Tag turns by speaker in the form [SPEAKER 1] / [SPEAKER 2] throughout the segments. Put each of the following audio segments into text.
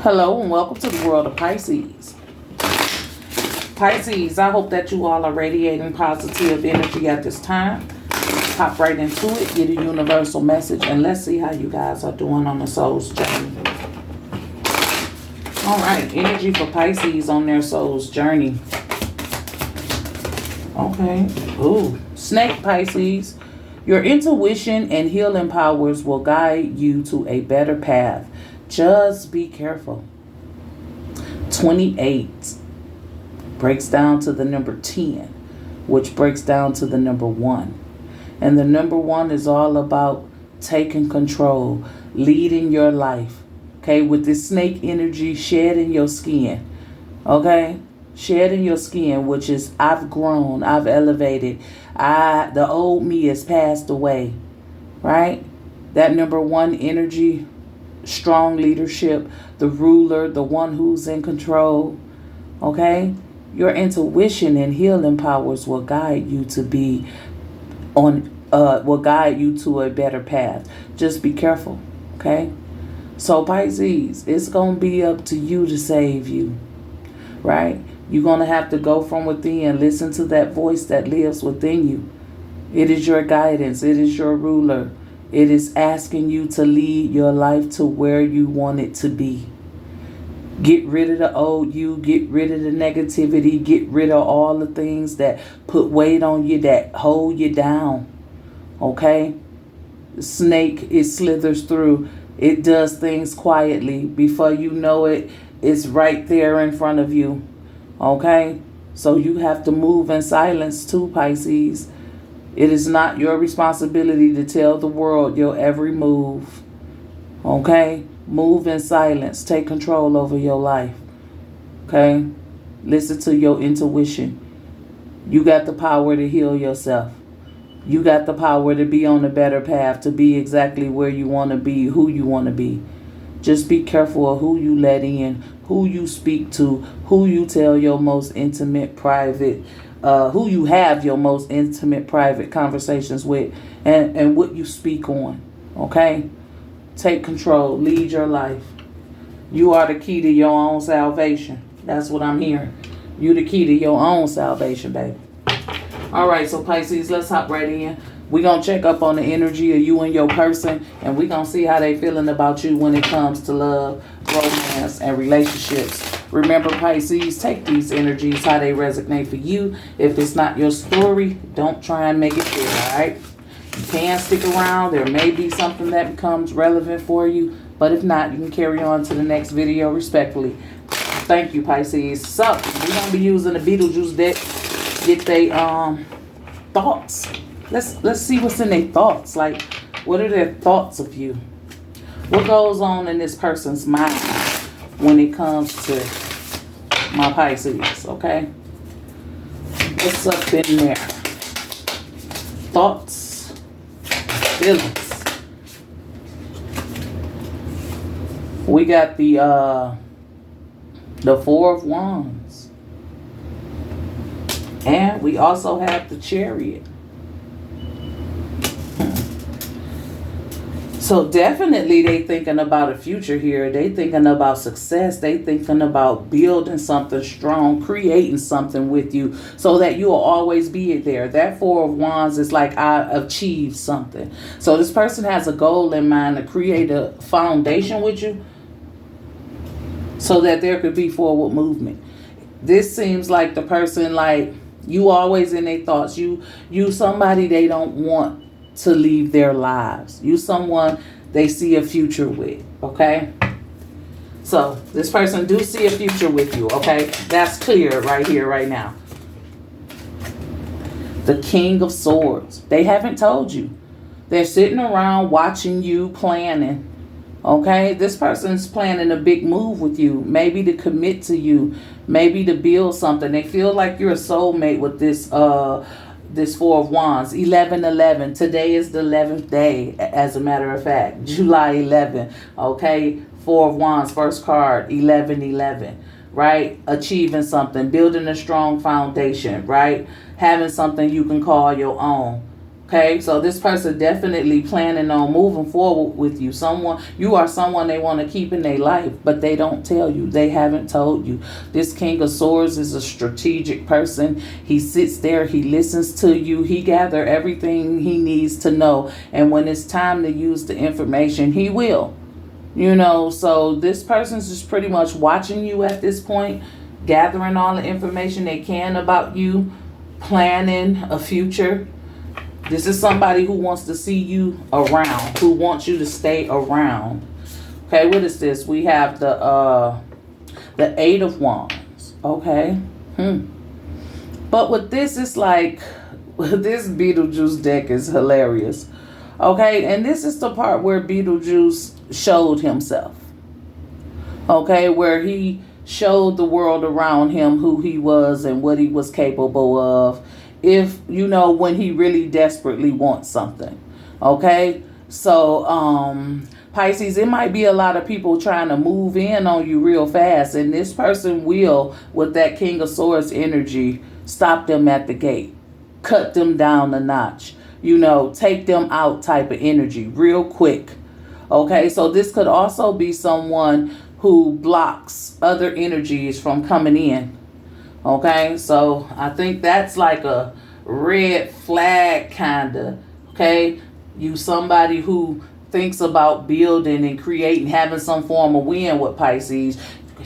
[SPEAKER 1] Hello and welcome to the world of Pisces. Pisces, I hope that you all are radiating positive energy at this time. Hop right into it, get a universal message, and let's see how you guys are doing on the soul's journey. Alright, energy for Pisces on their soul's journey. Okay. Ooh, Snake Pisces. Your intuition and healing powers will guide you to a better path. Just be careful. 28 breaks down to the number 10, which breaks down to the number 1. And the number 1 is all about taking control, leading your life. Okay, with this snake energy, shedding your skin. Okay, shedding your skin, which is I've grown, I've elevated. The old me has passed away. Right? That number 1 energy, strong leadership, the ruler, the one who's in control. Okay? Your intuition and healing powers will guide you to be will guide you to a better path. Just be careful. Okay? So Pisces, it's going to be up to you to save you. Right? You're going to have to go from within, listen to that voice that lives within you. It is your guidance. It is your ruler. It is asking you to lead your life to where you want it to be. Get rid of the old you. Get rid of the negativity. Get rid of all the things that put weight on you, that hold you down. Okay? The snake, it slithers through. It does things quietly. Before you know it, it's right there in front of you. Okay? So you have to move in silence too, Pisces. It is not your responsibility to tell the world your every move. Okay? Move in silence. Take control over your life. Okay? Listen to your intuition. You got the power to heal yourself. You got the power to be on a better path, to be exactly where you want to be, who you want to be. Just be careful of who you let in, who you speak to, who you tell your most intimate, private, who you have your most intimate, private conversations with, and what you speak on. Okay? Take control. Lead your life. You are the key to your own salvation. That's what I'm hearing. You the key to your own salvation, baby. All right, so Pisces, let's hop right in. We're going to check up on the energy of you and your person, and we're going to see how they feeling about you when it comes to love, romance, and relationships. Remember, Pisces, take these energies, how they resonate for you. If it's not your story, don't try and make it fit, all right? You can stick around. There may be something that becomes relevant for you, but if not, you can carry on to the next video respectfully. Thank you, Pisces. So, we're going to be using the Beetlejuice deck. Get their thoughts. Let's see what's in their thoughts. Like, what are their thoughts of you? What goes on in this person's mind when it comes to my Pisces, okay? What's up in there? Thoughts, feelings. We got the 4 of Wands. And we also have the Chariot. So definitely they thinking about a future here. They thinking about success. They thinking about building something strong, creating something with you so that you will always be there. That 4 of Wands is like, I achieved something. So this person has a goal in mind to create a foundation with you so that there could be forward movement. This seems like the person, like, you always in their thoughts. You somebody they don't want to leave their lives. You someone they see a future with, okay? So, this person do see a future with you, okay? That's clear right here, right now. The King of Swords. They haven't told you. They're sitting around watching you, planning, okay? This person's planning a big move with you, maybe to commit to you, maybe to build something. They feel like you're a soulmate with this 4 of Wands. 11/11. Today is the 11th day, as a matter of fact. July 11. Okay? 4 of Wands, first card. 11/11. Right? Achieving something. Building a strong foundation. Right? Having something you can call your own. Okay, so this person definitely planning on moving forward with you. You are someone they want to keep in their life, but they don't tell you. They haven't told you. This King of Swords is a strategic person. He sits there, he listens to you, he gather everything he needs to know, and when it's time to use the information, he will. So this person's just pretty much watching you at this point, gathering all the information they can about you, planning a future. This is somebody who wants to see you around, who wants you to stay around. Okay, what is this? We have the Eight of Wands. Okay. But with this, it's like, this Beetlejuice deck is hilarious. Okay, and this is the part where Beetlejuice showed himself. Okay, where he showed the world around him who he was and what he was capable of. When he really desperately wants something. Okay, so Pisces, it might be a lot of people trying to move in on you real fast, and this person will, with that King of Swords energy, stop them at the gate, cut them down a notch, take them out type of energy real quick. Okay, so this could also be someone who blocks other energies from coming in. Okay, so I think that's like a red flag kind of. Okay, you somebody who thinks about building and creating, having some form of win with Pisces.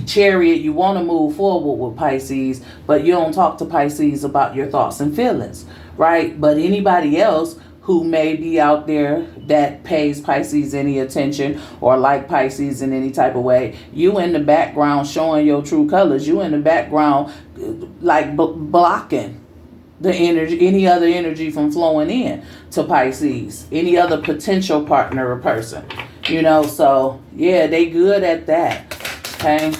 [SPEAKER 1] Chariot, you want to move forward with Pisces, but you don't talk to Pisces about your thoughts and feelings, right? But anybody else who may be out there that pays Pisces any attention or like Pisces in any type of way, you in the background showing your true colors. You in the background like blocking the energy, any other energy from flowing in to Pisces, any other potential partner or person. So yeah, they good at that. Okay,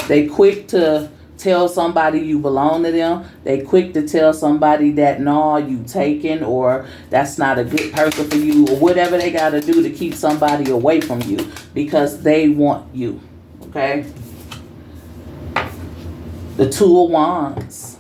[SPEAKER 1] they quick to tell somebody you belong to them. They quick to tell somebody that no, you taken, or that's not a good person for you, or whatever they got to do to keep somebody away from you because they want you. Okay, the Two of Wands.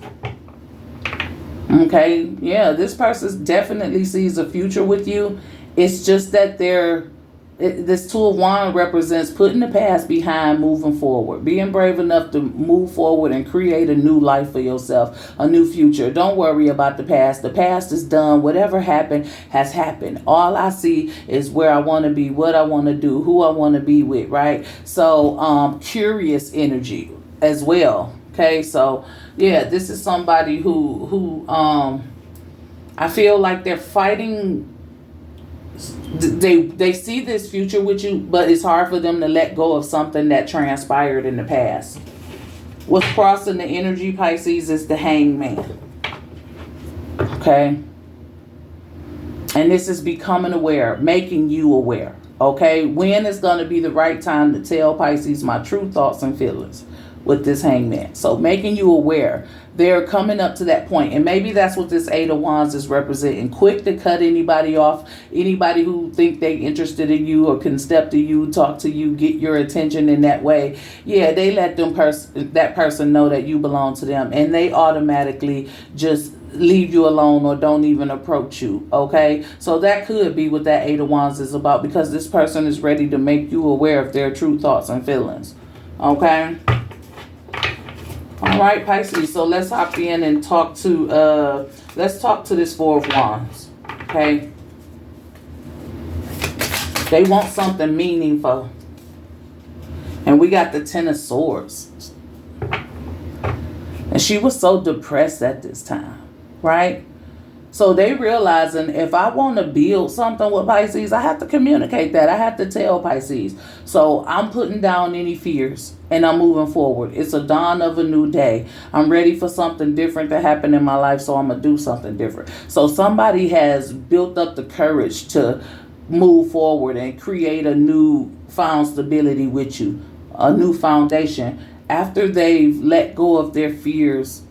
[SPEAKER 1] Okay, yeah, this person definitely sees a future with you. It's just that this Two of Wands represents putting the past behind, moving forward, being brave enough to move forward and create a new life for yourself, a new future. Don't worry about the past. The past is done. Whatever happened has happened. All I see is where I want to be, what I want to do, who I want to be with, right? So curious energy as well. Okay, so yeah, this is somebody who I feel like they're fighting. They see this future with you, but it's hard for them to let go of something that transpired in the past. What's crossing the energy, Pisces, is the Hangman. Okay, and this is becoming aware, making you aware. Okay, when is going to be the right time to tell Pisces my true thoughts and feelings with this Hangman? So making you aware. They're coming up to that point, and maybe that's what this Eight of Wands is representing. Quick to cut anybody off, anybody who think they interested in you or can step to you, talk to you, get your attention in that way. Yeah, they let that person know that you belong to them, and they automatically just leave you alone or don't even approach you. Okay, so that could be what that Eight of Wands is about, because this person is ready to make you aware of their true thoughts and feelings. Okay. All right, Pisces, so let's hop in and talk to this Four of Wands. Okay, they want something meaningful, and we got the Ten of Swords, and she was so depressed at this time, right? So they realizing, if I want to build something with Pisces, I have to communicate that. I have to tell Pisces. So I'm putting down any fears and I'm moving forward. It's a dawn of a new day. I'm ready for something different to happen in my life, so I'm going to do something different. So somebody has built up the courage to move forward and create a new found stability with you, a new foundation, after they've let go of their fears,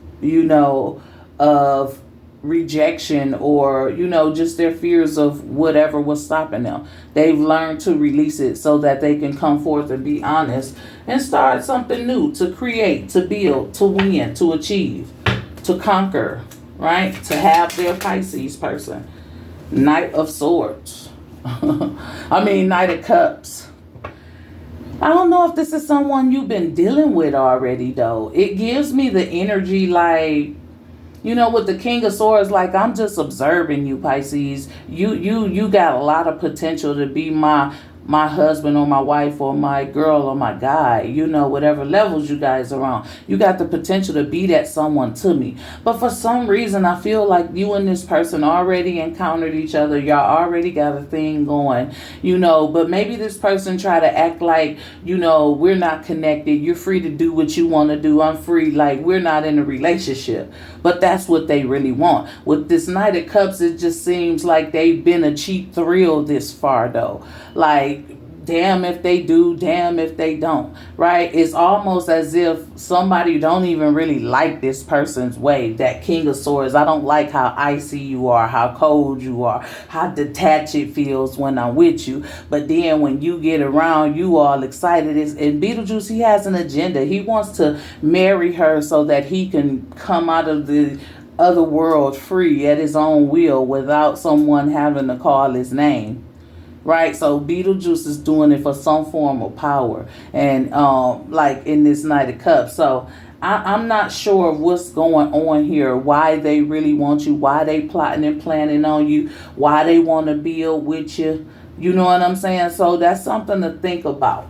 [SPEAKER 1] of rejection, or just their fears of whatever was stopping them. They've learned to release it so that they can come forth and be honest and start something new, to create, to build, to win, to achieve, to conquer, right? To have their Pisces person. Knight of Swords. Knight of Cups. I don't know if this is someone you've been dealing with already, though. It gives me the energy like, with the King of Swords, like, I'm just observing you, Pisces. You got a lot of potential to be my husband or my wife or my girl or my guy, whatever levels you guys are on. You got the potential to be that someone to me. But for some reason, I feel like you and this person already encountered each other. Y'all already got a thing going, but maybe this person try to act like, we're not connected. You're free to do what you want to do. I'm free. Like, we're not in a relationship. But that's what they really want. With this Knight of Cups, it just seems like they've been a cheap thrill this far, though. Like, damn if they do, damn if they don't, right? It's almost as if somebody don't even really like this person's way. That King of Swords, I don't like how icy you are, how cold you are, how detached it feels when I'm with you. But then when you get around, you all excited. And Beetlejuice, he has an agenda. He wants to marry her so that he can come out of the other world free at his own will without someone having to call his name. Right, so Beetlejuice is doing it for some form of power, and like in this Knight of Cups. So I'm not sure what's going on here, why they really want you, why they plotting and planning on you, why they want to build with you. You know what I'm saying? So that's something to think about.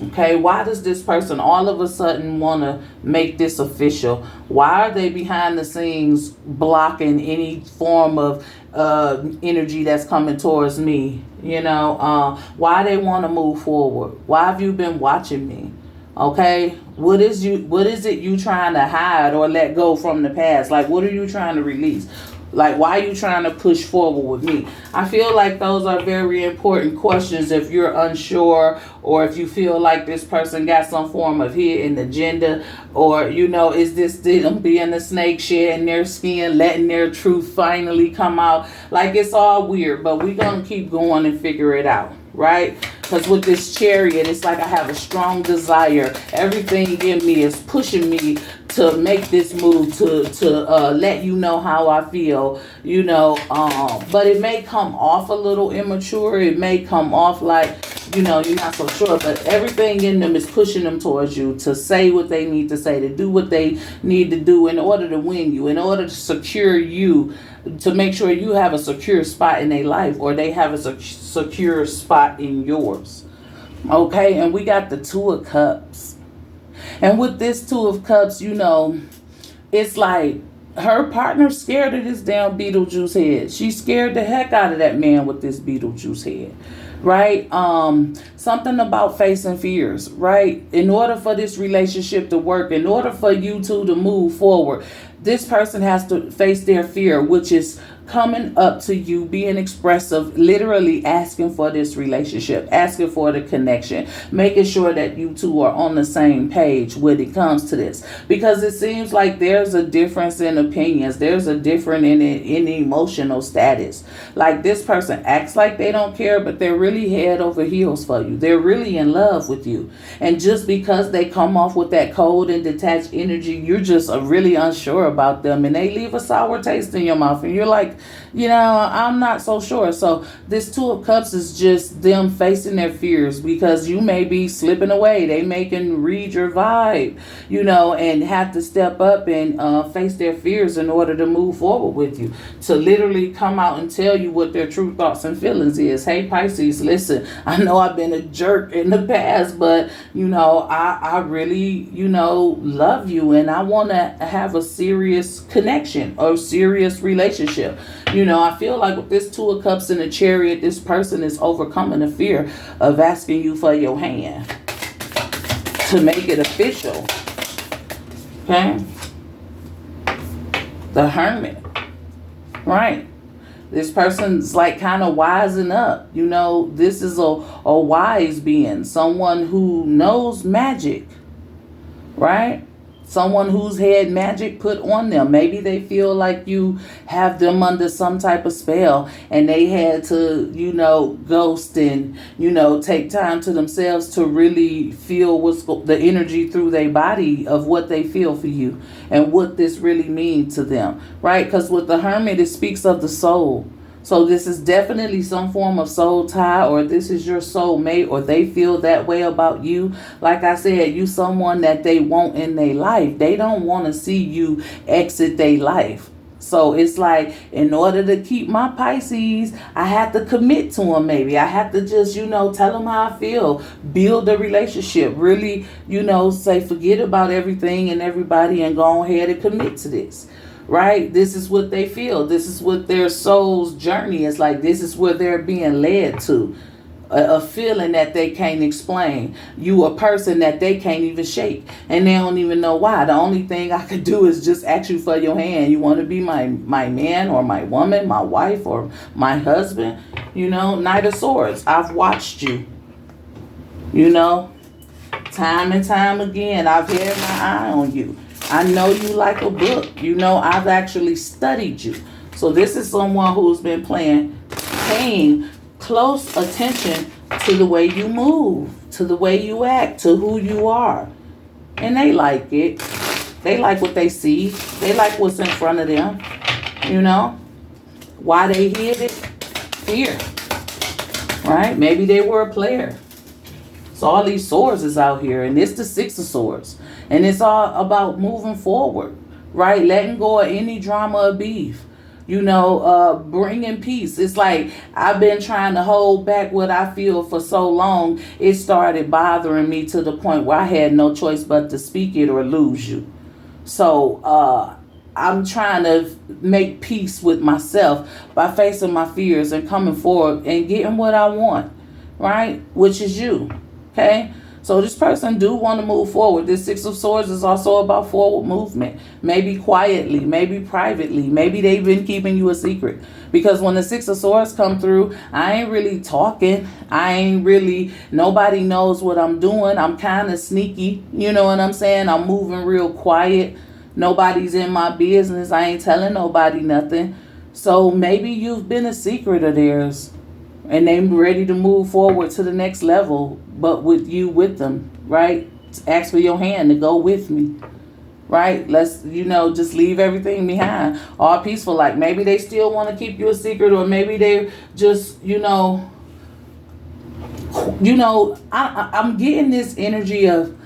[SPEAKER 1] Okay, why does this person all of a sudden want to make this official? Why are they behind the scenes blocking any form of energy that's coming towards me? Why they want to move forward? Why have you been watching me? Okay, what is it you trying to hide or let go from the past? Like, what are you trying to release? Like, why are you trying to push forward with me? I feel like those are very important questions if you're unsure, or if you feel like this person got some form of hidden agenda, or, is this them being a snake, shedding their skin, letting their truth finally come out? Like, it's all weird, but we're going to keep going and figure it out, right? Because with this Chariot, it's like I have a strong desire. Everything in me is pushing me to make this move, to let you know how I feel, but it may come off a little immature. It may come off like, you're not so sure, but everything in them is pushing them towards you to say what they need to say, to do what they need to do in order to win you, in order to secure you, to make sure you have a secure spot in their life, or they have a secure spot in yours. Okay, and we got the Two of Cups. And with this Two of Cups, it's like her partner's scared of this damn Beetlejuice head. She's scared the heck out of that man with this Beetlejuice head. Right? Something about facing fears, right? In order for this relationship to work, in order for you two to move forward, this person has to face their fear, which is coming up to you, being expressive, literally asking for this relationship, asking for the connection, making sure that you two are on the same page when it comes to this. Because it seems like there's a difference in opinions. There's a difference in emotional status. Like, this person acts like they don't care, but they're really head over heels for you. They're really in love with you. And just because they come off with that cold and detached energy, you're just really unsure about them, and they leave a sour taste in your mouth, and you're like, I'm not so sure. So this Two of Cups is just them facing their fears, because you may be slipping away. They may can read your vibe, and have to step up and face their fears in order to move forward with you, to literally come out and tell you what their true thoughts and feelings is. Hey, Pisces, listen, I know I've been a jerk in the past, but I really love you, and I want to have a serious connection or serious relationship. I feel like with this Two of Cups in the Chariot, this person is overcoming the fear of asking you for your hand to make it official. Okay? The Hermit. Right. This person's like kind of wising up. This is a wise being. Someone who knows magic. Right? Someone who's had magic put on them. Maybe they feel like you have them under some type of spell, and they had to, ghost and, take time to themselves to really feel what's the energy through their body of what they feel for you and what this really means to them, right? Because with the Hermit, it speaks of the soul. So this is definitely some form of soul tie, or this is your soulmate, or they feel that way about you. Like I said, you someone that they want in their life. They don't want to see you exit their life. So it's like, in order to keep my Pisces, I have to commit to them maybe. I have to just, tell them how I feel. Build a relationship. Really, say forget about everything and everybody and go ahead and commit to this. Right? This is what they feel. This is what their soul's journey is like. This is where they're being led to. A feeling that they can't explain. You a person that they can't even shake. And they don't even know why. The only thing I could do is just ask you for your hand. You want to be my man or my woman, my wife or my husband? Knight of Swords. I've watched you. Time and time again, I've had my eye on you. I know you like a book. I've actually studied you. So this is someone who's been paying close attention to the way you move, to the way you act, to who you are. And they like it. They like what they see. They like what's in front of them. Why they hid it? Fear. Right? Maybe they were a player. So all these swords is out here, and it's the Six of Swords. And it's all about moving forward, right? Letting go of any drama or beef. Bringing peace. It's like I've been trying to hold back what I feel for so long. It started bothering me to the point where I had no choice but to speak it or lose you. So I'm trying to make peace with myself by facing my fears and coming forward and getting what I want, right? Which is you. Okay? So this person do want to move forward. This Six of Swords is also about forward movement. Maybe quietly, maybe privately. Maybe they've been keeping you a secret. Because when the Six of Swords come through, I ain't really talking. Nobody knows what I'm doing. I'm kind of sneaky. You know what I'm saying? I'm moving real quiet. Nobody's in my business. I ain't telling nobody nothing. So maybe you've been a secret of theirs. And they're ready to move forward to the next level, but with you with them, right? Ask for your hand to go with me, right? Let's, just leave everything behind. All peaceful, like maybe they still want to keep you a secret, or maybe they just, I'm getting this energy of,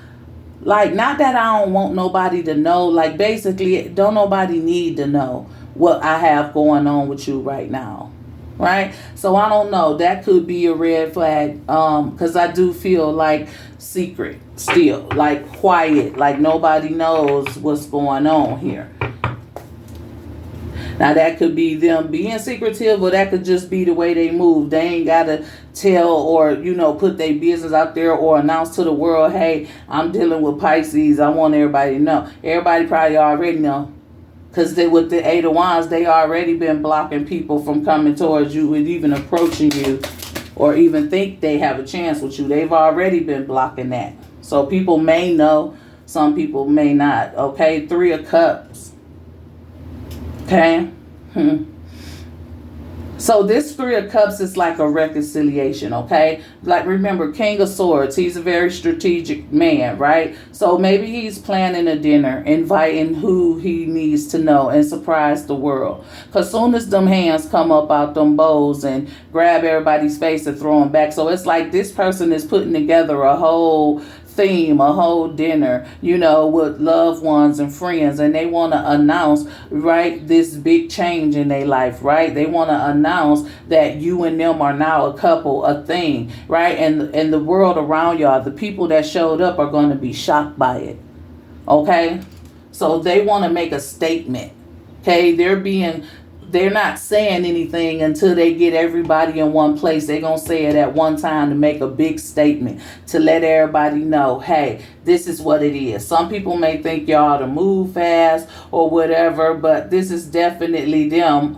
[SPEAKER 1] like, not that I don't want nobody to know, like basically don't nobody need to know what I have going on with you right now. Right? So I don't know. That could be a red flag. Because I do feel like secret still. Like quiet. Like nobody knows what's going on here. Now that could be them being secretive, or that could just be the way they move. They ain't gotta tell or, put their business out there or announce to the world, hey, I'm dealing with Pisces. I want everybody to know. Everybody probably already know. Because with the Eight of Wands, they already been blocking people from coming towards you and even approaching you, or even think they have a chance with you. They've already been blocking that. So people may know, some people may not. Okay, Three of Cups. Okay. So this Three of Cups is like a reconciliation, okay? Like, remember, King of Swords, he's a very strategic man, right? So maybe he's planning a dinner, inviting who he needs to know, and surprise the world. Because soon as them hands come up out them bows and grab everybody's face and throw them back. So it's like this person is putting together a whole theme, a whole dinner, with loved ones and friends, and they want to announce, right, this big change in their life, right? They want to announce that you and them are now a couple, a thing, right? And the world around y'all, the people that showed up, are going to be shocked by it. Okay? So they want to make a statement. Okay? They're not saying anything until they get everybody in one place. They're going to say it at one time to make a big statement, to let everybody know, hey, this is what it is. Some people may think y'all to move fast or whatever, but this is definitely them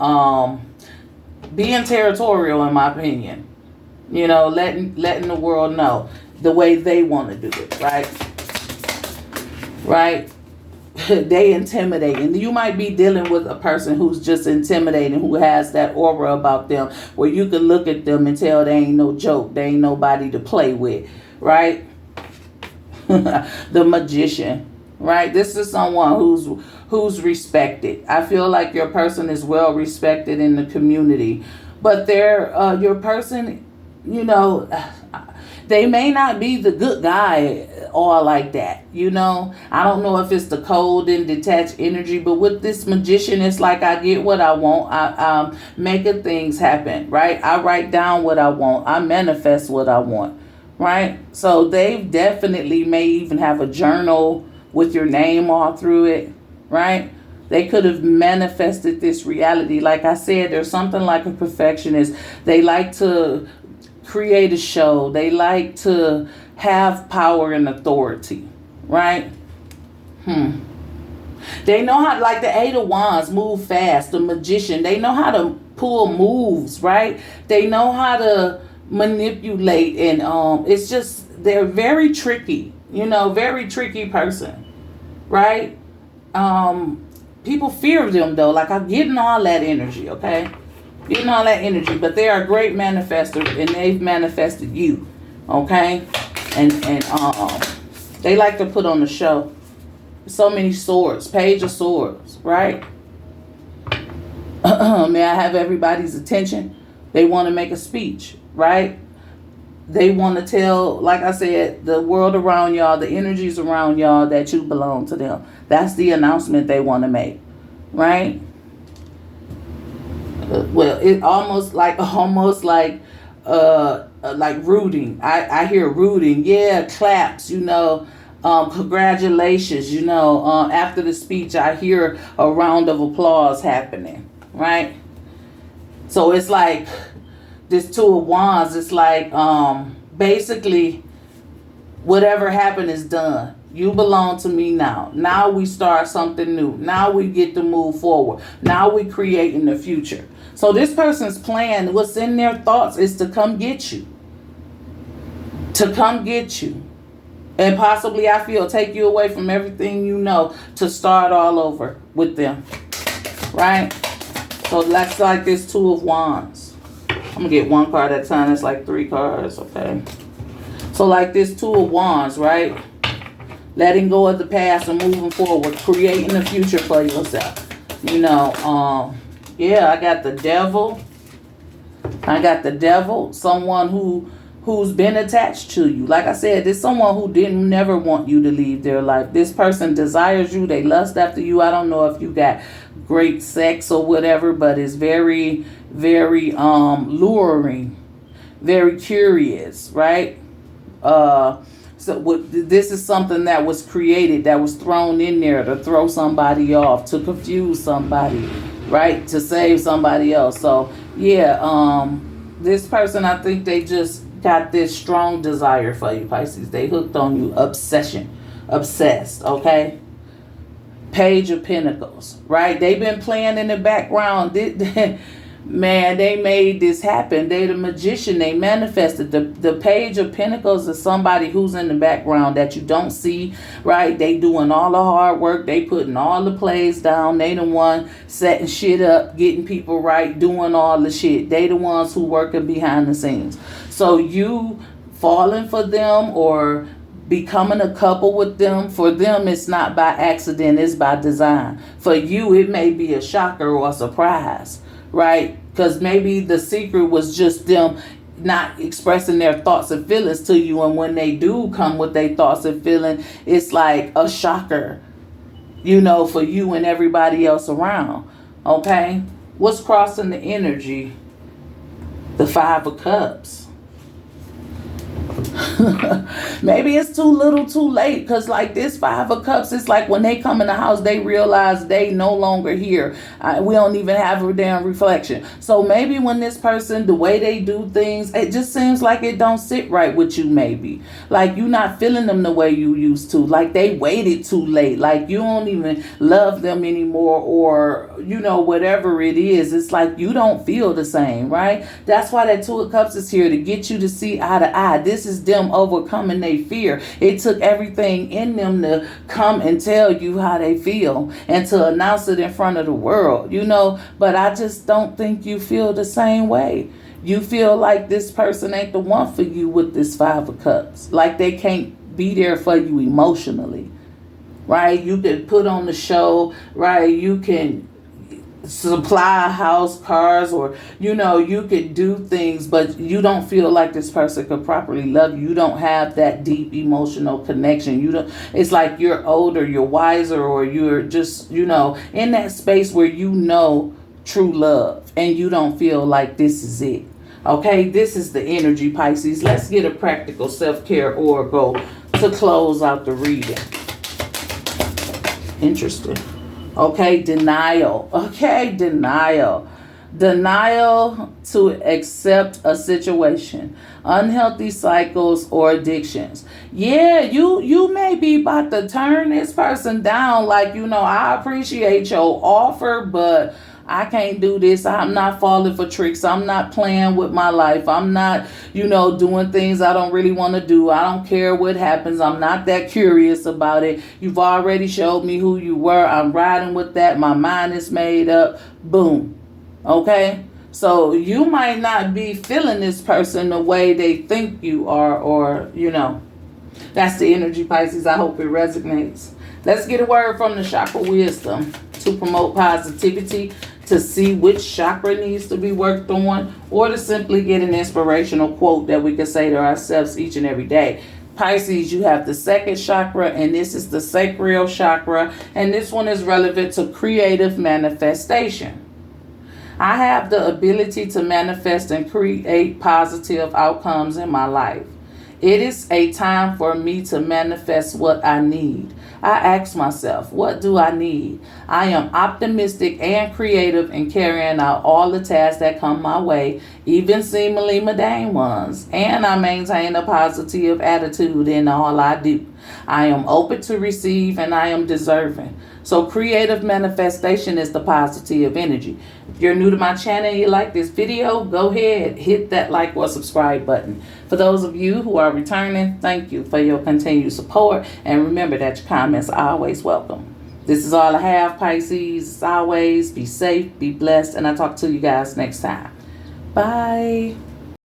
[SPEAKER 1] being territorial, in my opinion. Letting the world know the way they want to do it, right? Right? They intimidate, and you might be dealing with a person who's just intimidating, who has that aura about them where you can look at them and tell they ain't no joke, they ain't nobody to play with, right? The Magician, right? This is someone who's respected. I feel like your person is well respected in the community. But they're your person, you know, they may not be the good guy or like that, you know. I don't know if it's the cold and detached energy, but with this magician, it's like I get what I want. I'm making things happen, right? I write down what I want. I manifest what I want, right? So they definitely may even have a journal with your name all through it, right? They could have manifested this reality. Like I said, there's something like a perfectionist. They like to create a show. They like to have power and authority, right? They know how, like the Eight of Wands, move fast. The Magician, they know how to pull moves, right? They know how to manipulate, and it's just, they're very tricky, you know, very tricky person, right? People fear them though. Like, I'm getting all that energy, okay? Getting all that energy, but they are a great manifester, and they've manifested you, okay? And they like to put on the show. So many swords, Page of Swords, right? May I have everybody's attention? They want to make a speech, right? They want to tell, like I said, the world around y'all, the energies around y'all, that you belong to them. That's the announcement they want to make, right? Well, it almost like rooting. I hear rooting. Yeah, claps, you know. Congratulations, you know. After the speech, I hear a round of applause happening, right? So it's like this Two of Wands. It's like basically whatever happened is done. You belong to me now. Now we start something new. Now we get to move forward. Now we create in the future. So this person's plan, what's in their thoughts, is to come get you. To come get you. And possibly, I feel, take you away from everything you know to start all over with them. Right? So that's like this Two of Wands. I'm going to get one card at a time. That's like 3 cards, okay? So like this Two of Wands, right? Letting go of the past and moving forward. Creating a future for yourself. You know, yeah, I got the Devil. I got the Devil. Someone who's been attached to you. Like I said, there's someone who didn't never want you to leave their life. This person desires you. They lust after you. I don't know if you got great sex or whatever, but it's very, very luring. Very curious, right? This is something that was created, that was thrown in there to throw somebody off, to confuse somebody, right? To save somebody else. So, yeah, this person, I think they just got this strong desire for you, Pisces. They hooked on you. Obsession. Obsessed, okay? Page of Pentacles, right? They've been playing in the background. Man, they made this happen. They the magician. They manifested. The Page of Pentacles is somebody who's in the background that you don't see, right? They doing all the hard work. They putting all the plays down. They the one setting shit up, getting people right, doing all the shit. They the ones who working behind the scenes. So you falling for them or becoming a couple with them, for them it's not by accident, it's by design. For you, it may be a shocker or a surprise. Right? Because maybe the secret was just them not expressing their thoughts and feelings to you. And when they do come with their thoughts and feelings, it's like a shocker, you know, for you and everybody else around. Okay? What's crossing the energy? The Five of Cups. Maybe it's too little too late, because like this Five of Cups, it's like when they come in the house, they realize they no longer here. We don't even have a damn reflection. So maybe when this person, the way they do things, it just seems like it don't sit right with you. Maybe like you not feeling them the way you used to, like they waited too late, like you don't even love them anymore, or you know, whatever it is, it's like you don't feel the same, right? That's why that Two of Cups is here, to get you to see eye to eye. This is them overcoming their fear. It took everything in them to come and tell you how they feel and to announce it in front of the world, you know, but I just don't think you feel the same way. You feel like this person ain't the one for you with this Five of Cups, like they can't be there for you emotionally, right? You can put on the show, right? You can supply a house, cars, or you could do things, but you don't feel like this person could properly love you. You don't have that deep emotional connection. You don't It's like you're older, you're wiser, or you're just in that space where true love, and you don't feel like this is it. Okay, this is the energy, Pisces. Let's get a practical self-care oracle to close out the reading. Interesting. Okay, denial. Okay, denial. Denial to accept a situation, unhealthy cycles, or addictions. Yeah, you may be about to turn this person down. Like, I appreciate your offer, but I can't do this. I'm not falling for tricks. I'm not playing with my life. I'm not, doing things I don't really want to do. I don't care what happens. I'm not that curious about it. You've already showed me who you were. I'm riding with that. My mind is made up. Boom. Okay? So you might not be feeling this person the way they think you are, or, that's the energy, Pisces. I hope it resonates. Let's get a word from the Chakra Wisdom to promote positivity, to see which chakra needs to be worked on, or to simply get an inspirational quote that we can say to ourselves each and every day. Pisces, you have the second chakra, and this is the sacral chakra, and this one is relevant to creative manifestation. I have the ability to manifest and create positive outcomes in my life. It is a time for me to manifest what I need. I ask myself, what do I need? I am optimistic and creative in carrying out all the tasks that come my way, even seemingly mundane ones. And I maintain a positive attitude in all I do. I am open to receive, and I am deserving. So creative manifestation is the positive energy. If you're new to my channel and you like this video, go ahead, hit that like or subscribe button. For those of you who are returning, thank you for your continued support. And remember that your comments are always welcome. This is all I have, Pisces. As always, be safe, be blessed, and I'll talk to you guys next time. Bye.